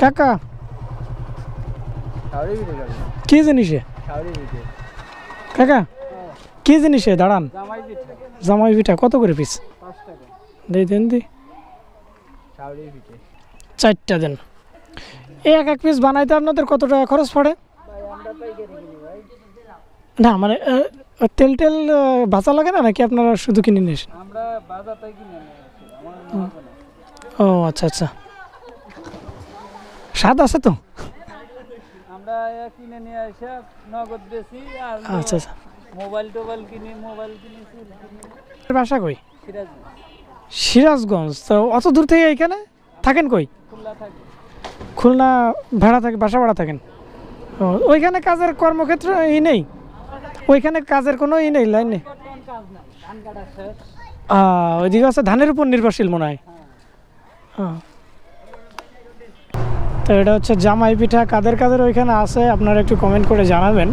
কাকা কি জিনিসে কাকা কি জিনিসে দাঁড়ান জামাই পিঠা কত করে পিস দেন দি 4টা দেন এক এক পিস বানাইতে আপনাদের কত টাকা খরচ পড়ে না মানে তেল টেল ভাজা লাগে না নাকি আপনারা শুধু কিনে নিয়ে আসেন ও আচ্ছা আচ্ছা স্বাদ আছে তো আচ্ছা আচ্ছা বাসা কই সিরাজগঞ্জ তো অত দূর থেকে এইখানে থাকেন কই খুলনা ভাড়া থাকে বাসা ভাড়া থাকেন ওইখানে কাজের কর্মক্ষেত্র নেই ওইখানে কাজের কোনো নেই লাইন নেই ওইদিকে আছে ধানের উপর নির্ভরশীল মনে হয় তো এটা হচ্ছে জামাই পিঠা কাদের কাদের ওইখানে আছে আপনারা একটু কমেন্ট করে জানাবেন